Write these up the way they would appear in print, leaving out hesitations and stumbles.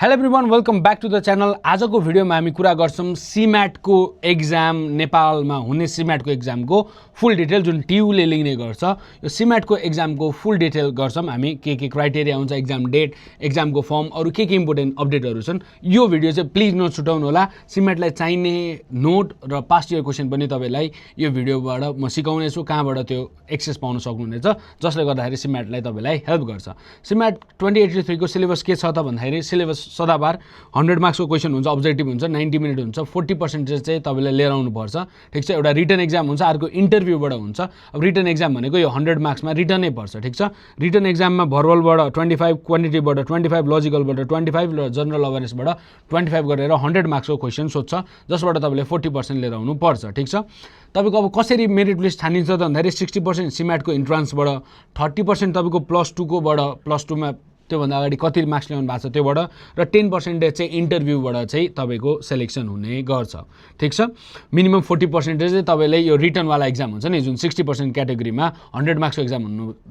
Hello everyone welcome back to the channel. आजको भिडियोमा हामी कुरा गर्छौँ सिम्याटको एक्जाम, नेपालमा हुने सिम्याटको एक्जामको फुल डिटेल जुन टियुले लिने गर्छ। यो सिम्याटको एक्जामको फुल डिटेल गर्छौँ हामी, के क्राइटेरिया हुन्छ, एक्जाम डेट, एक्जामको फर्म, अरू के इम्पोर्टेन्ट अपडेटहरू छन्। यो भिडियो चाहिँ प्लिज नछुटाउनु होला। सिम्याटलाई चाहिने नोट र पास्ट इयर क्वेसन पनि तपाईँलाई यो भिडियोबाट म सिकाउनेछु, कहाँबाट त्यो एक्सेस पाउन सक्नुहुनेछ, जसले गर्दाखेरि सिम्याटलाई तपाईँलाई हेल्प गर्छ। सिम्याट 2083 को सिलेबस के छ त भन्दाखेरि सिलेबस सदाबार 100 मार्क्सको क्वेसन हुन्छ, अब्जेक्टिभ हुन्छ, 90 मिनट हुन्छ, 40% चाहिँ तपाईँले लिएर आउनुपर्छ। ठिक छ, एउटा रिटन एक्जाम हुन्छ, अर्को इन्टरभ्यूबाट हुन्छ। अब रिटन एक्जाम भनेको यो 100 मार्क्समा रिटनै पर्छ। ठिक छ, रिटन एक्जाममा भर्बलबाट 25, क्वान्टिटीबाट 25, लजिकलबाट 25 र जनरल अवेरनेसबाट 25 गरेर 100 मार्क्सको क्वेसन सोध्छ, जसबाट तपाईँले 40% लिएर आउनु पर्छ। ठिक छ, तपाईँको अब कसरी मेरिट लिस्ट छानिन्छ त भन्दाखेरि 60% सिम्याटको इन्ट्रान्सबाट, 30% तपाईँको +2 कोबाट, +2मा त्योभन्दा अगाडि कति मार्क्स ल्याउनु भएको छ त्योबाट, र 10% चाहिँ इन्टरभ्यूबाट चाहिँ तपाईँको सेलेक्सन हुने गर्छ। ठिक छ, मिनिमम 40% चाहिँ तपाईँले यो रिटनवाला एक्जाम हुन्छ नि, जुन 60% क्याटेगोरीमा 100 मार्क्सको एक्जाम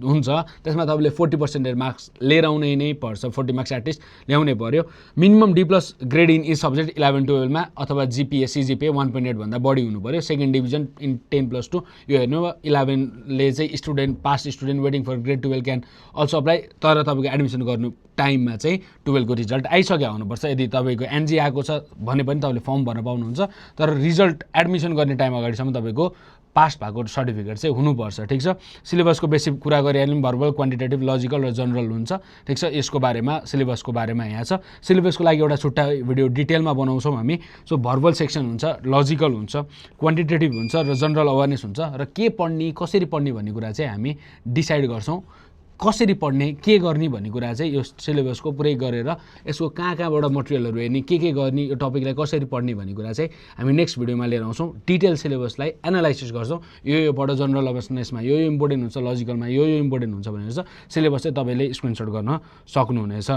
हुन्छ, त्यसमा तपाईँले 40% मार्क्स लिएर आउनै नै पर्छ। 40 मार्क्स एटलिस्ट ल्याउनै पर्यो। Minimum D+ grade in each subject 11-12मा, अथवा जिपिए CGPA 1.8 भन्दा बढी हुनु पर्यो। सेकेन्ड डिभिजन इन 10+2 यो हेर्नु, 11ले चाहिँ student, past student waiting for grade 12 can also apply, तर तपाईँको एडमिसन गर्नु टाइममा चाहिँ 12 को रिजल्ट आइसक्यो हुनुपर्छ। यदि तपाईँको एनजी आएको छ भने पनि तपाईँले फर्म भर्न पाउनुहुन्छ, तर रिजल्ट एडमिसन गर्ने टाइम अगाडिसम्म तपाईँको पास भएको सर्टिफिकेट चाहिँ हुनुपर्छ। ठिक छ, सिलेबसको बेसिक कुरा गरिहाल्यौँ, भर्बल, क्वान्टिटेटिभ, लजिकल र जनरल हुन्छ। ठिक छ, यसको बारेमा, सिलेबसको बारेमा यहाँ छ। सिलेबसको लागि एउटा छुट्टा भिडियो डिटेलमा बनाउँछौँ हामी। सो भर्बल सेक्सन हुन्छ, लजिकल हुन्छ, क्वान्टिटेटिभ हुन्छ र जनरल अवेरनेस हुन्छ, र के पढ्ने, कसरी पढ्ने भन्ने कुरा चाहिँ हामी डिसाइड गर्छौँ। कसरी पढ्ने, के गर्ने भन्ने कुरा चाहिँ यो सिलेबसको पुरै गरेर यसको कहाँबाट मटेरियलहरू हेर्ने, के गर्ने, यो टपिकलाई कसरी पढ्ने भन्ने कुरा चाहिँ हामी नेक्स्ट भिडियोमा लिएर आउँछौँ। डिटेल सिलेबसलाई एनालाइसिस गर्छौँ, यो पढ, जनरल अवेरनेसमा यो इम्पोर्टेन्ट हुन्छ, लजिकलमा यो इम्पोर्टेन्ट हुन्छ भनेर चाहिँ सिलेबस चाहिँ तपाईँले स्क्रिनसट गर्न सक्नुहुनेछ।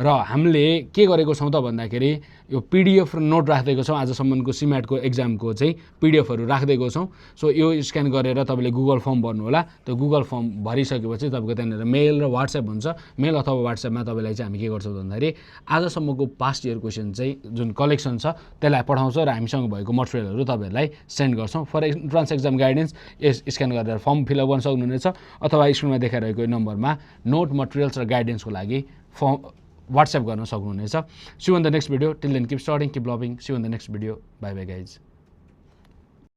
र हामीले के गरेको छौँ त भन्दाखेरि यो PDF नोट राखिदिएको छौँ, आजसम्मको सिम्याटको एक्जामको चाहिँ PDFहरू राखिदिएको छौँ। सो यो स्क्यान गरेर तपाईँले गुगल फर्म भर्नु होला। त्यो गुगल फर्म भरिसकेपछि तपाईँको त्यहाँनिर मेल र वाट्सएप हुन्छ। मेल अथवा वाट्सएपमा तपाईँलाई चाहिँ हामी के गर्छौँ भन्दाखेरि आजसम्मको पास्ट इयर क्वेसन चाहिँ जुन कलेक्सन छ त्यसलाई पठाउँछौँ, र हामीसँग भएको मटेरियलहरू तपाईँहरूलाई सेन्ड गर्छौँ। For entrance exam guidance scan गरेर फर्म फिलअप गर्न सक्नुहुनेछ, अथवा स्क्रिनमा देखाइरहेको नम्बरमा नोट, मटेरियल्स र गाइडेन्सको लागि फर्म WhatsApp गर्न सक्नुहुनेछ। See you in the next video. Till then, keep studying, keep loving. See you in the next video. Bye bye guys.